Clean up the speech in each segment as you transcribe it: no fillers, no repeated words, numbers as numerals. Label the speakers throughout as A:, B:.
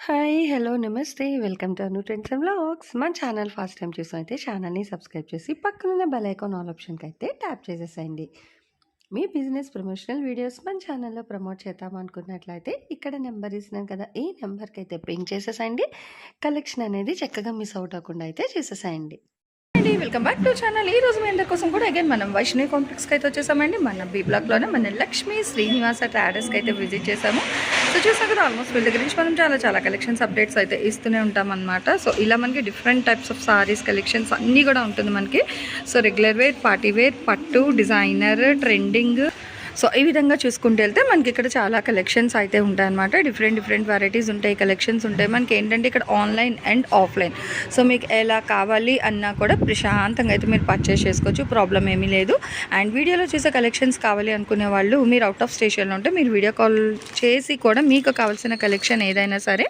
A: Hi! Hello! నమస్తే. Welcome to Anu trends and vlogs. మన channel first time చూసినైతే ఛానల్‌ని subscribe చేసి పక్కనున్న బెల్ ఐకాన్ ఆల్ ఆప్షన్‌కైతే ట్యాప్ చేసేసేయండి. మీ బిజినెస్ ప్రమోషనల్ వీడియోస్ మన ఛానల్‌లో ప్రమోట్ చేద్దామనుకున్నట్లయితే ఇక్కడ నెంబర్ ఇస్తున్నాను కదా! ఈ నెంబర్‌కైతే పింగ్ చేసేసేయండి. కలెక్షన్ అనేది చక్కగా మిస్ అవుట్ అవ్వకుండా అయితే చేసేసేయండి.
B: అండి వెల్కమ్ బ్యాక్ టు ఛానల్. ఈ రోజు మీ అందరి కోసం కూడా అగైన్ మనం వైష్ణవి కాంప్లెక్స్కి అయితే వచ్చేసామండి. మన బీ బ్లాక్లోనే మన లక్ష్మీ శ్రీనివాస ట్రాడర్స్కి అయితే విజిట్ చేసాము. సో చూసాం కదా, ఆల్మోస్ట్ వీళ్ళ దగ్గర నుంచి మనం చాలా కలెక్షన్స్ అప్డేట్స్ అయితే ఇస్తూనే ఉంటాం అనమాట. సో ఇలా మనకి different types of saris collections అన్నీ కూడా ఉంటుంది మనకి. So regular wear, party wear, పట్టు, డిజైనర్, ట్రెండింగ్, సో ఈ విధంగా చూసుకుంటూ వెళ్తే మనకి ఇక్కడ చాలా కలెక్షన్స్ అయితే ఉంటాయన్నమాట. డిఫరెంట్ వెరైటీస్ ఉంటాయి, కలెక్షన్స్ ఉంటాయి. మనకి ఏంటంటే ఇక్కడ ఆన్లైన్ అండ్ ఆఫ్లైన్. సో మీకు ఎలా కావాలి అన్నా కూడా ప్రశాంతంగా అయితే మీరు పర్చేస్ చేసుకోవచ్చు, ప్రాబ్లం ఏమీ లేదు. అండ్ వీడియోలో చూసే కలెక్షన్స్ కావాలి అనుకునే వాళ్ళు మీరు అవుట్ ఆఫ్ స్టేషన్లో ఉంటే మీరు వీడియో కాల్ చేసి కూడా మీకు కావాల్సిన కలెక్షన్ ఏదైనా సరే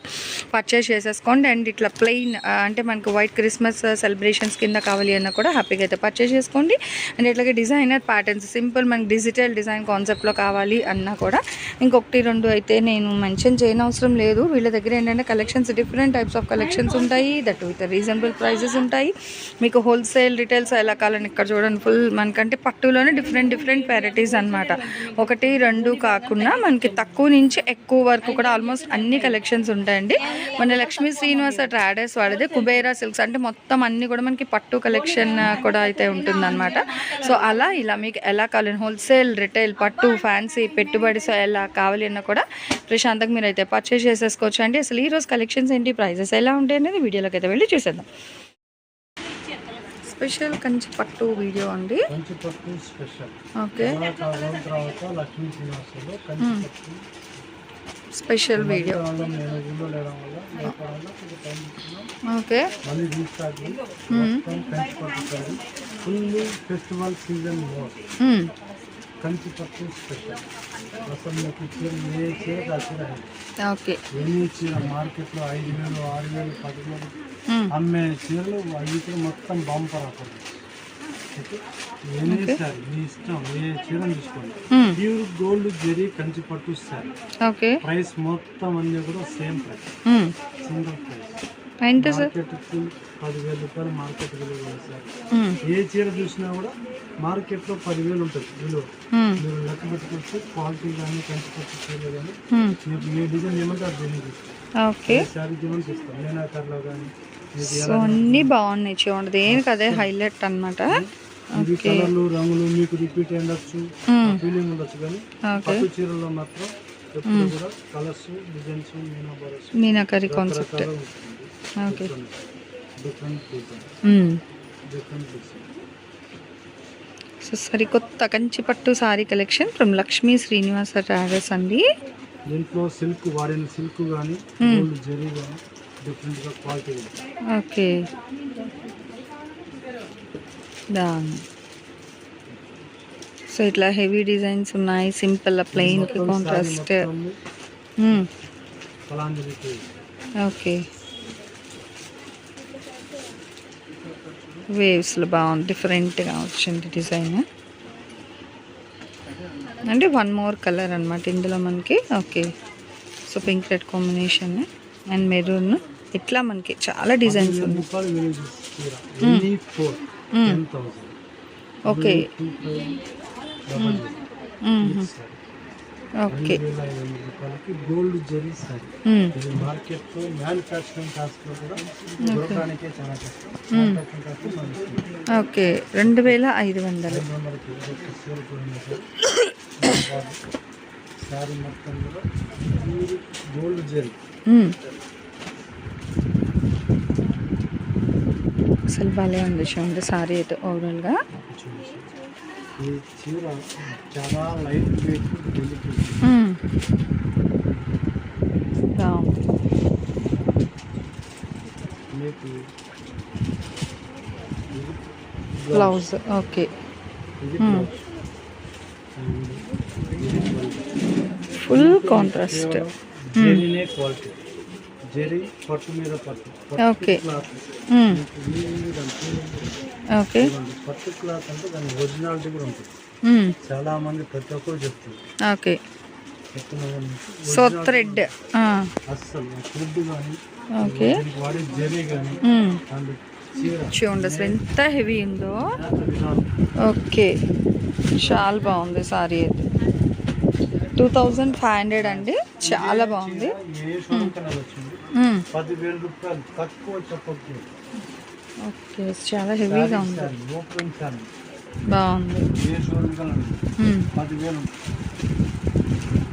B: పర్చేస్ చేసేసుకోండి. అండ్ ఇట్లా ప్లెయిన్ అంటే మనకు వైట్ క్రిస్మస్ సెలబ్రేషన్స్ కింద కావాలి అన్నా కూడా హ్యాపీగా అయితే పర్చేస్ చేసుకోండి. అండ్ ఇట్లాగే డిజైనర్ ప్యాటర్న్స్, సింపుల్ మనకి డిజిటల్ డిజైన్ కాన్సెప్ట్లో కావాలి అన్నా కూడా ఇంకొకటి రెండు అయితే నేను మెన్షన్ చేయనవసరం లేదు. వీళ్ళ దగ్గర ఏంటంటే collections different types of collections ఉంటాయి, దట్ విత్ రీజనబుల్ ప్రైజెస్ ఉంటాయి. మీకు హోల్సేల్ రిటైల్స్ ఎలా కావాలని ఇక్కడ చూడండి, ఫుల్ మనకంటే పట్టులోనే డిఫరెంట్ వెరైటీస్ అనమాట. ఒకటి రెండు కాకుండా మనకి తక్కువ నుంచి ఎక్కువ వరకు కూడా ఆల్మోస్ట్ అన్ని కలెక్షన్స్ ఉంటాయండి. మన లక్ష్మీ శ్రీనివాస ట్రాడర్స్ వాడితే కుబేరా సిల్క్స్ అంటే మొత్తం అన్ని కూడా మనకి పట్టు కలెక్షన్ కూడా అయితే ఉంటుందన్నమాట. సో అలా ఇలా మీకు ఎలా కావాలి హోల్సేల్, రిటైల్, పట్టు, ఫ్యాన్సీ, పెట్టుబడి, సో ఎలా కావాలి అన్నా కూడా ప్రశాంతంగా మీరు అయితే పర్చేస్ చేసేసుకోవచ్చు అండి. అసలు ఈరోజు కలెక్షన్స్ ఏంటి, ప్రైజెస్ ఎలా ఉంటాయి అనేది వీడియోలోకి అయితే వెళ్ళి చూసేద్దాం. స్పెషల్ కంచి పట్టు వీడియో అండి. Okay, special video. Okay,
C: festival season Kanchi పట్టు స్పెషల్. అసలు మీకు ఏ చీర కాల్సిన
B: ఓకే,
C: ఎన్ని చీర మార్కెట్లో 5,000, 6,000, 10,000 అమ్మే చీరలు అవి మొత్తం బంపర్ ఆఫర్. ఎన్ని సార్ మీ ఇష్టం, ఏ చీరను తీసుకోండి. ప్యూర్ గోల్డ్ జెరీ కంచి పట్టు సార్.
B: ఓకే,
C: ప్రైస్ మొత్తం అన్నీ కూడా same price, single price. Market 10,000 రూపాయలు మార్కెట్ విలువ సార్. ఏ చీర చూసినా కూడా మార్కెట్లో 10,000 ఉంటుంది విలువ. మీరు లెక్క పెట్టుకోవచ్చు. క్వాలిటీ కానీ కంచి పట్టు చీరలు కానీ మీకు ఏ డిజైన్ ఏమంటే అది తెలియదు. శారీ డిజైన్ చూస్తాను నేను కర్లో కానీ
B: అన్నీ బాగున్నాయి చూడండి, దేనికి అదే హైలైట్ అనమాట.
C: ఇది కలర్లు, రంగులు మీకు రిపీట్ ఉండొచ్చు, ఫీలింగ్ ఉండొచ్చు, కానీ పట్టు చీరల్లో మాత్రం ఎప్పుడు కూడా colours, designs,
B: meenakari concept. Okay, so సరికొత్త కంచి పట్టు sari collection from Lakshmi Srinivasa traders అండి.
C: దీంట్లో సిల్క్ వాడిన సిల్క్ కానీ గోల్డ్ జరీ కానీ డిఫరెంట్ గా క్వాలిటీ.
B: ఓకే, సో ఇట్లా హెవీ డిజైన్స్ ఉన్నాయి, సింపుల్ ప్లెయిన్ కాంట్రాస్ట్. ఓకే, వేవ్స్లో బాగుంది, డిఫరెంట్గా వచ్చింది డిజైన్. అంటే వన్ మోర్ కలర్ అనమాట ఇందులో మనకి. Okay, so pink red combination and maroon, ఇట్లా మనకి చాలా డిజైన్స్ ఉన్నాయి. Okay, okay,
C: gold zari sorry. Market లో మ్యానుఫ్యాక్చరింగ్ కాస్ట్ లో కూడా దొరకడానికే చాలా కష్టం.
B: ఓకే, 2,500.
C: సారీ మొత్తం కూడా గోల్డ్ జరీ.
B: అసలు భలే ఉంది చూడండి సారీ అయితే ఓవరాల్గా.
C: ఈ చీర చాలా లైట్ వెయిట్, మీకు
B: బ్లౌజ్. Okay, full contrast.
C: జెరీనే క్వాలిటీ, జెరీ పట్టు మీద పట్టు.
B: ఓకే, ఓకే,
C: పట్టు క్లాత్ అంటే దాని ఒరిజినాలిటీ కూడా ఉంటుంది. చాలా మంది ప్రతి ఒక్కరు చెప్తారు.
B: ఓకే, సో థ్రెడ్
C: అస్సలు థ్రెడ్ కానీ
B: ఓకే
C: వాడే జరీ కానీ అండ్ చీర
B: చూడండి అసలు ఎంత హెవీ ఉందో. ఓకే చాలా బాగుంది సారీ అయితే 2500 అండి, చాలా బాగుంది.
C: ఏ షోరూమ్ కన్నా వచ్చింది 10,000 రూపాయలు తక్కువ చెప్పచ్చు.
B: ఓకే చాలా హెవీగా ఉంది,
C: ఓపెన్ సారీ
B: బాగుంది.
C: ఏ షోరూమ్ కన్నా 10,000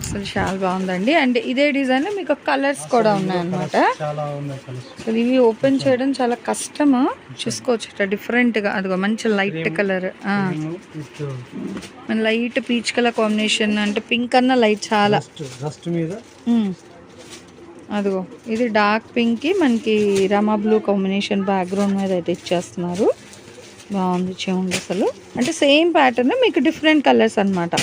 B: అసలు చాలా బాగుందండి. అండ్ ఇదే డిజైన్లో మీకు కలర్స్ కూడా ఉన్నాయన్నమాట.
C: చాలా ఉన్నాయి కలర్స్.
B: అసలు ఇవి ఓపెన్ చేయడం చాలా కష్టము, చూసుకోవచ్చు ఇట్లా డిఫరెంట్గా. అదిగో మంచి లైట్ కలర్, మన లైట్ పీచ్ కలర్ కాంబినేషన్, అంటే పింక్ అన్న లైట్ చాలా.
C: జస్ట్ మీద
B: అదిగో ఇది డార్క్ పింక్కి మనకి రమా బ్లూ కాంబినేషన్ బ్యాక్గ్రౌండ్ మీద అయితే ఇచ్చేస్తున్నారు. బాగుంది చూడండి అసలు. అంటే సేమ్ ప్యాటర్న్ మీకు డిఫరెంట్ కలర్స్ అన్నమాట.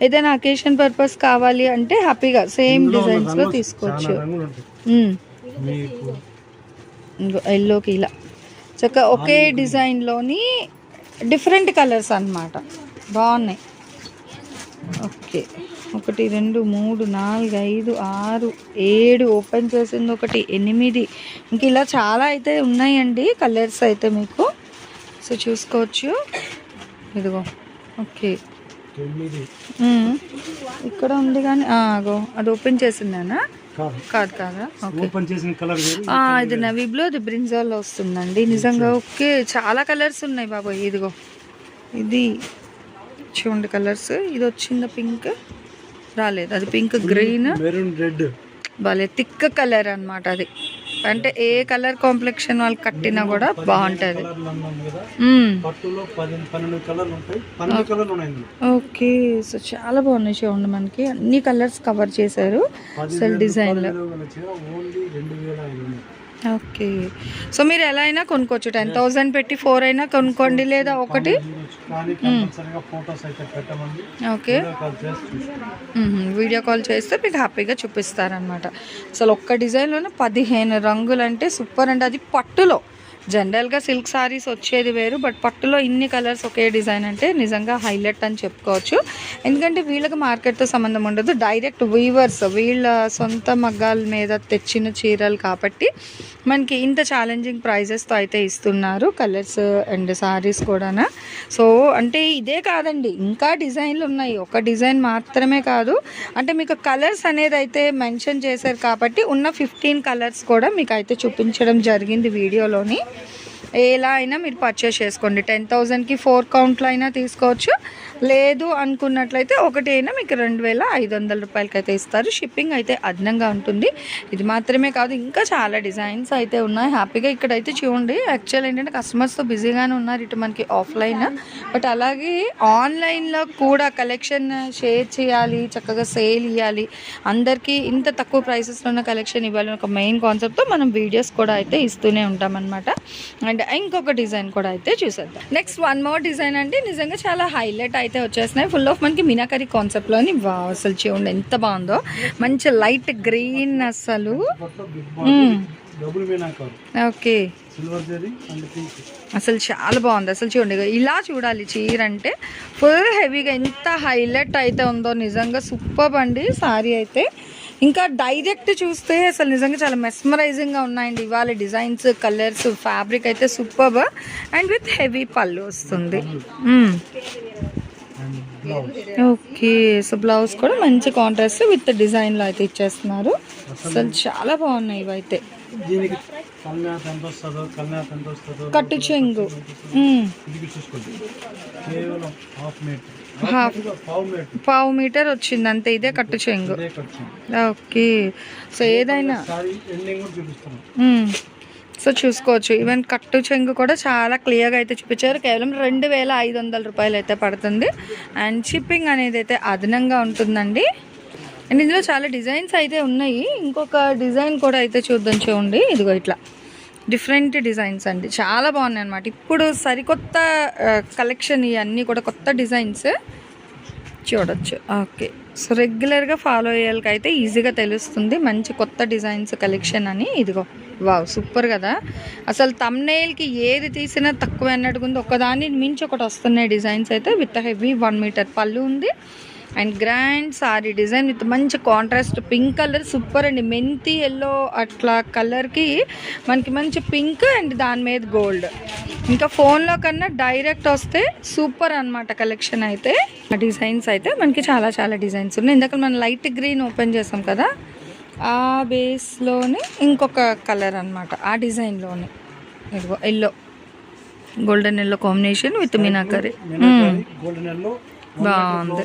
B: ఏదైనా అకేషన్ పర్పస్ కావాలి అంటే హ్యాపీగా సేమ్ డిజైన్స్లో తీసుకోవచ్చు. ఎల్లోకి ఇలా చక్కగా ఒకే డిజైన్లోని డిఫరెంట్ కలర్స్ అన్నమాట, బాగున్నాయి. ఓకే 1 2 3 4 5 6 7 ఓపెన్ చేసింది, 1 8 ఇంక ఇలా చాలా అయితే ఉన్నాయండి కలర్స్ అయితే మీకు. సో చూసుకోవచ్చు ఇదిగో. ఓకే ఇక్కడ ఉంది కానీ అగో అది ఓపెన్ చేసిందేనా? కాదు కాదా?
C: ఓపెన్ చేసిన కలర్
B: ఇది నవీ బ్లూ, అది బ్రింజాల్లో వస్తుందండి నిజంగా. ఓకే చాలా కలర్స్ ఉన్నాయి బాబాయ్. ఇదిగో ఇది చూడండి కలర్స్. ఇది వచ్చింది పింక్, రాలేదు అది పింక్, గ్రీన్,
C: మెరూన్, రెడ్,
B: భలే థిక్ కలర్ అన్నమాట అది. అంటే ఏ కలర్ కాంప్లెక్షన్ వాళ్ళు కట్టినా కూడా బాగుంటుంది. ఓకే సో చాలా బాగున్నాయి చూడండి, మనకి అన్ని కలర్స్ కవర్ చేశారు అసలు డిజైన్లో. ఓకే సో మీరు ఎలా అయినా కొనుక్కోవచ్చు, 10,000 పెట్టి 4 అయినా కొనుక్కోండి, లేదా ఒకటి. ఓకే వీడియో కాల్ చేస్తే మీకు హ్యాపీగా చూపిస్తారనమాట. అసలు ఒక్క డిజైన్లోనే 15 రంగులు అంటే సూపర్ అండి. అది పట్టులో, జనరల్గా సిల్క్ సారీస్ వచ్చేది వేరు, బట్ పట్టులో ఇన్ని కలర్స్ ఒకే డిజైన్ అంటే నిజంగా హైలైట్ అని చెప్పుకోవచ్చు. ఎందుకంటే వీళ్ళకి మార్కెట్తో సంబంధం ఉండదు, డైరెక్ట్ వీవర్స్ వీళ్ళ సొంత మగ్గాల మీద తెచ్చిన చీరలు కాబట్టి మనకి ఇంత ఛాలెంజింగ్ ప్రైజెస్తో అయితే ఇస్తున్నారు కలర్స్ అండ్ సారీస్ కూడా. సో అంటే ఇదే కాదండి, ఇంకా డిజైన్లు ఉన్నాయి, ఒక డిజైన్ మాత్రమే కాదు. అంటే మీకు కలర్స్ అనేది అయితే మెన్షన్ చేశారు కాబట్టి ఉన్న 15 కలర్స్ కూడా మీకు అయితే చూపించడం జరిగింది వీడియోలోని. ఎలా అయినా మీరు పర్చేస్ చేసుకోండి, 10,000కి 4 కౌంట్లో అయినా తీసుకోవచ్చు, లేదు అనుకున్నట్లయితే ఒకటి అయినా మీకు 2,500 రూపాయలకి అయితే ఇస్తారు. షిప్పింగ్ అయితే అదనంగా ఉంటుంది. ఇది మాత్రమే కాదు, ఇంకా చాలా డిజైన్స్ అయితే ఉన్నాయి. హ్యాపీగా ఇక్కడైతే చూడండి. యాక్చువల్ ఏంటంటే కస్టమర్స్తో బిజీగానే ఉన్నారు ఇటు మనకి ఆఫ్లైన్, బట్ అలాగే ఆన్లైన్లో కూడా కలెక్షన్ షేర్ చేయాలి, చక్కగా సేల్ ఇవ్వాలి, అందరికీ ఇంత తక్కువ ప్రైసెస్లో ఉన్న కలెక్షన్ ఇవ్వాలి ఒక మెయిన్ కాన్సెప్ట్తో మనం వీడియోస్ కూడా అయితే ఇస్తూనే ఉంటాం అనమాట. అండ్ ఇంకొక డిజైన్ కూడా అయితే చూసేద్దాం. నెక్స్ట్ వన్ మోర్ డిజైన్ అండి, నిజంగా చాలా హైలైట్ అయితే వచ్చేస్తున్నాయి. ఫుల్ ఆఫ్ మనకి మీనాకరీ కాన్సెప్ట్లోని. అసలు చూడండి ఎంత బాగుందో, మంచి లైట్ గ్రీన్ అసలు. ఓకే అసలు చాలా బాగుంది అసలు. చూడండి ఇలా చూడాలి చీర అంటే, ఫుల్ హెవీగా ఎంత హైలైట్ అయితే ఉందో, నిజంగా సూపర్ అండి సారీ అయితే. ఇంకా డైరెక్ట్ చూస్తే అసలు నిజంగా చాలా మెస్మరైజింగ్గా ఉన్నాయండి ఇవాళ డిజైన్స్, కలర్స్, ఫ్యాబ్రిక్ అయితే సూపర్. అండ్ విత్ హెవీ పళ్ళు వస్తుంది. ఓకే సో బ్లౌజ్ కూడా మంచి కాంట్రాస్ట్ విత్ డిజైన్లో అయితే ఇచ్చేస్తున్నారు. అసలు చాలా బాగున్నాయి ఇవైతే. కట్టు చెంగు పావు మీటర్ వచ్చింది అంతే, ఇదే కట్టు చెంగు. ఓకే సో ఏదైనా సో చూసుకోవచ్చు. ఈవెన్ కట్టు చెంగు కూడా చాలా క్లియర్గా అయితే చూపించారు. కేవలం 2,500 రూపాయలు అయితే పడుతుంది. అండ్ షిప్పింగ్ అనేది అయితే అదనంగా ఉంటుందండి. అండ్ ఇందులో చాలా డిజైన్స్ అయితే ఉన్నాయి. ఇంకొక డిజైన్ కూడా అయితే చూద్దాం చూడండి. ఇదిగో ఇట్లా డిఫరెంట్ డిజైన్స్ అండి, చాలా బాగున్నాయి అన్నమాట. ఇప్పుడు సరికొత్త కలెక్షన్, ఇవన్నీ కూడా కొత్త డిజైన్స్ చూడొచ్చు. ఓకే సో రెగ్యులర్గా ఫాలో అయ్యేళ్ళకి అయితే ఈజీగా తెలుస్తుంది మంచి కొత్త డిజైన్స్ కలెక్షన్ అని. ఇదిగో వావ్ సూపర్ కదా అసలు. థంబ్నెయిల్కి ఏది తీసినా తక్కువ అన్నట్టుగా ఉంది, ఒకదాన్ని మించి ఒకటి వస్తున్నాయి డిజైన్స్ అయితే. విత్ హెవీ 1 మీటర్ పళ్ళు ఉంది. And grand sorry design with మంచి కాంట్రాస్ట్ పింక్ కలర్ సూపర్ అండి. మెంతి ఎల్లో అట్లా కలర్కి మనకి మంచి పింక్ అండ్ దాని మీద గోల్డ్. ఇంకా ఫోన్లో కన్నా డైరెక్ట్ వస్తే సూపర్ అనమాట కలెక్షన్ అయితే. డిజైన్స్ అయితే మనకి చాలా చాలా డిజైన్స్ ఉన్నాయి. ఇందాక మనం లైట్ గ్రీన్ ఓపెన్ చేసాం కదా, ఆ బేస్లోనే ఇంకొక కలర్ అనమాట, ఆ డిజైన్లోనే ఇదిగో yellow, golden yellow combination with meenakari. బాగుంది.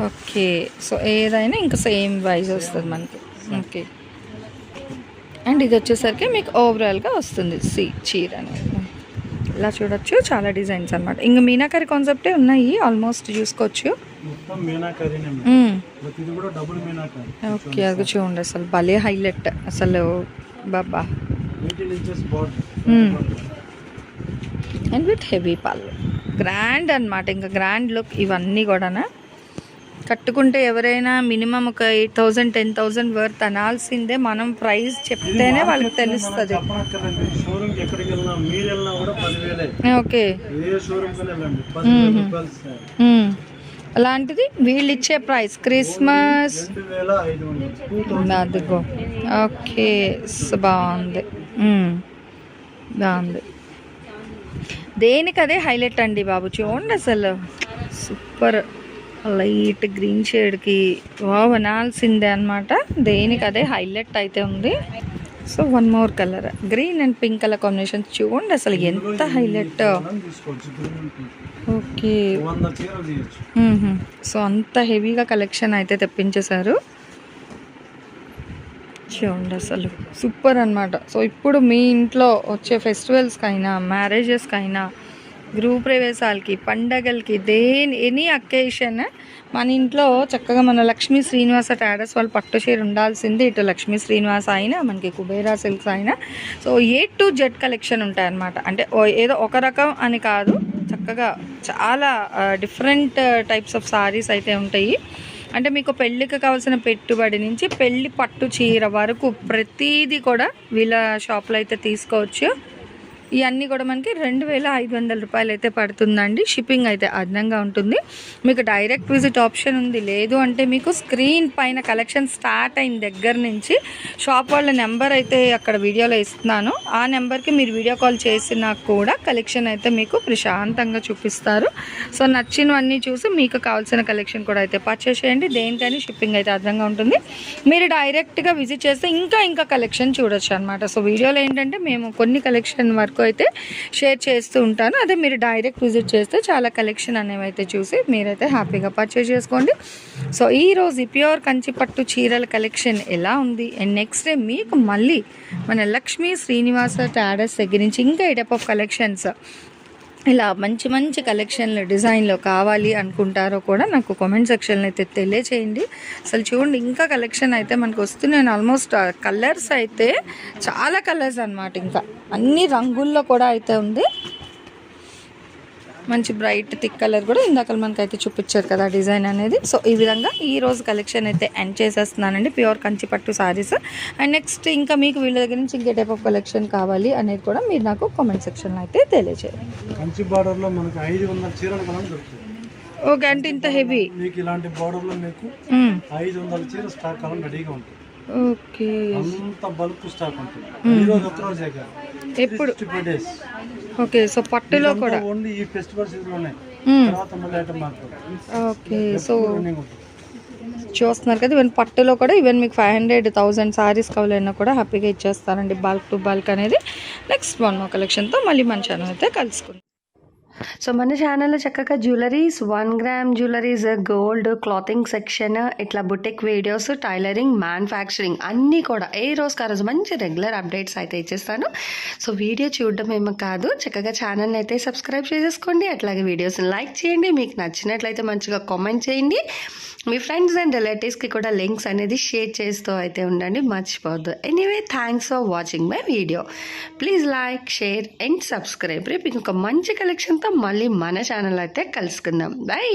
B: ఓకే, సో ఏదైనా ఇంకా సేమ్ వైజ్ వస్తుంది మనకి. ఓకే, అండ్ ఇది వచ్చేసరికి మీకు ఓవరాల్గా వస్తుంది చీర అనేది. ఇలా చూడొచ్చు, చాలా డిజైన్స్ అనమాట. ఇంకా మీనాకరీ కాన్సెప్టే ఉన్నాయి ఆల్మోస్ట్ చూసుకోవచ్చు. ఓకే, అది చూడండి అసలు భలే హైలైట్ అసలు బాబా. అండ్ విత్ హెవీ పళ్ళు, గ్రాండ్ అనమాట. ఇంకా గ్రాండ్ లుక్ ఇవన్నీ కూడా కట్టుకుంటే ఎవరైనా మినిమం ఒక 8,000 10,000 వర్త్ అనాల్సిందే. మనం ప్రైస్ చెప్తేనే వాళ్ళకి తెలుస్తుంది. ఓకే, అలాంటిది వీళ్ళు ఇచ్చే ప్రైస్ క్రిస్మస్ అదిగో. ఓకే, బాగుంది బాగుంది. దేనికి అదే హైలైట్ అండి బాబు. చూడండి అసలు సూపర్. లైట్ గ్రీన్ షేడ్కి వావ్ అనాల్సిందే అనమాట. దేనికి అదే హైలైట్ అయితే ఉంది. So one more colour green and pink colour combination చూడండి అసలు ఎంత హైలైట్. ఓకే, సో అంత హెవీగా కలెక్షన్ అయితే తెప్పించేశారు. చూడండి అసలు సూపర్ అనమాట. సో ఇప్పుడు మీ ఇంట్లో వచ్చే ఫెస్టివల్స్కి అయినా, మ్యారేజెస్కి అయినా, గృహ ప్రవేశాలకి, పండగలకి, ఎనీ అకేషన్ మన ఇంట్లో చక్కగా మన లక్ష్మీ శ్రీనివాస ట్రేడర్స్ వాళ్ళు పట్టు చీర ఉండాల్సింది. ఇటు లక్ష్మీ శ్రీనివాస అయినా, మనకి కుబేరా సిల్క్స్ అయినా, so A to Z collection ఉంటాయన్నమాట. అంటే ఏదో ఒక రకం అని కాదు, చక్కగా చాలా డిఫరెంట్ టైప్స్ ఆఫ్ సారీస్ అయితే ఉంటాయి. అంటే మీకు పెళ్ళికి కావాల్సిన పెట్టుబడి నుంచి పెళ్ళి పట్టు చీర వరకు ప్రతిదీ కూడా వీళ్ళ షాప్లో అయితే తీసుకోవచ్చు. ఇవన్నీ కూడా మనకి 2,500 రూపాయలు అయితే పడుతుందండి. షిప్పింగ్ అయితే అదనంగా ఉంటుంది. మీకు డైరెక్ట్ విజిట్ ఆప్షన్ ఉంది. లేదు అంటే మీకు స్క్రీన్ పైన కలెక్షన్ స్టార్ట్ అయిన దగ్గర నుంచి షాప్ వాళ్ళ నెంబర్ అయితే అక్కడ వీడియోలో ఇస్తున్నాను. ఆ నెంబర్కి మీరు వీడియో కాల్ చేసినా కూడా కలెక్షన్ అయితే మీకు ప్రశాంతంగా చూపిస్తారు. సో నచ్చినవన్నీ చూసి మీకు కావాల్సిన కలెక్షన్ కూడా అయితే పర్చేస్ చేయండి. దేనికైనా షిప్పింగ్ అయితే అదనంగా ఉంటుంది. మీరు డైరెక్ట్గా విజిట్ చేస్తే ఇంకా కలెక్షన్ చూడొచ్చు అనమాట. సో వీడియోలో ఏంటంటే మేము కొన్ని కలెక్షన్ వరకు అయితే షేర్ చేస్తూ ఉంటాను. అదే మీరు డైరెక్ట్ విజిట్ చేస్తే చాలా కలెక్షన్ అనేవి అయితే చూసి మీరైతే హ్యాపీగా పర్చేస్ చేసుకోండి. సో ఈరోజు ప్యూర్ కంచి పట్టు చీరల కలెక్షన్ ఎలా ఉంది. అండ్ నెక్స్ట్ డే మీకు మళ్ళీ మన లక్ష్మీ శ్రీనివాస ట్రేడర్స్ దగ్గర నుంచి ఇంకా ఈ టైప్ ఆఫ్ కలెక్షన్స్ ఇలా మంచి కలెక్షన్లు డిజైన్లో కావాలి అనుకుంటారో కూడా నాకు కామెంట్ సెక్షన్లో అయితే తెలియచేయండి. అసలు చూడండి ఇంకా కలెక్షన్ అయితే మనకు వస్తున్నాయి. ఆల్మోస్ట్ కలర్స్ అయితే చాలా కలర్స్ అనమాట. ఇంకా అన్ని రంగుల్లో కూడా అయితే ఉంది. మంచి బ్రైట్ థిక్ కలర్ కూడా ఇందాక మనకైతే చూపించారు కదా డిజైన్ అనేది. సో ఈ విధంగా ఈరోజు కలెక్షన్ అయితే ఎండ్ చేసేస్తున్నానండి, ప్యూర్ కంచి పట్టు సారీస్. అండ్ నెక్స్ట్ ఇంకా మీకు వీళ్ళ దగ్గర నుంచి ఇంకే టైప్ ఆఫ్ కలెక్షన్ కావాలి అనేది కూడా మీరు నాకు కామెంట్ సెక్షన్లో అయితే తెలియజేయండి.
C: కంచి బార్డర్లో మనకు 500 చీరలు కూడా దొరుకుతాయి.
B: ఓకే, అంటే ఇంత హెవీ
C: మీకు ఇలాంటి బార్డర్లో మీకు 500 చీర స్టాక్ కావాలి రెడీగా ఉంటుంది.
B: ఓకే,
C: అంత బల్క్ స్టాక్ ఉంటుంది. ఈరోజు ఒక్కరోజే కాదు,
B: ఎప్పుడు
C: 65 days.
B: ఓకే, సో పట్టులో కూడా
C: ఓన్లీ ఈ ఫెస్టివల్ సీజన్ ఉన్నాయి. తర్వాత మళ్ళీ ఐటమ్ మారుతుంది.
B: ఓకే, సో చూస్తున్నారు కదా, ఈవెన్ పట్టులో కూడా ఈవెన్ మీకు 500,000 సారీస్ కావాలన్నా కూడా హ్యాపీగా ఇచ్చేస్తారండి, బల్క్ టు బల్క్ అనేది. నెక్స్ట్ వన్ మో కలెక్షన్తో మళ్ళీ మన ఛానల్ అయితే కలుసుకుంటాం.
A: సో మన ఛానల్లో చక్కగా jewelleries, 1 gram jewelleries, gold, clothing section, ఇట్లా బుటిక్ వీడియోస్, టైలరింగ్, మ్యానుఫ్యాక్చరింగ్ అన్నీ కూడా ఏ రోజుకి ఆ రోజు మంచి రెగ్యులర్ అప్డేట్స్ అయితే ఇచ్చేస్తాను. సో వీడియో చూడడం ఏమో కాదు, చక్కగా ఛానల్ని అయితే సబ్స్క్రైబ్ చేసేసుకోండి. అట్లాగే వీడియోస్ని లైక్ చేయండి. మీకు నచ్చినట్లయితే మంచిగా కామెంట్ చేయండి. మీ ఫ్రెండ్స్ అండ్ రిలేటివ్స్కి కూడా లింక్స్ అనేది షేర్ చేస్తూ అయితే ఉండండి, మర్చిపోవద్దు. Anyway, thanks for watching my video. Please like, share and subscribe. రేపు ఇంకొక మంచి కలెక్షన్తో మళ్ళీ మన ఛానల్ అయితే కలుసుకుందాం. బై.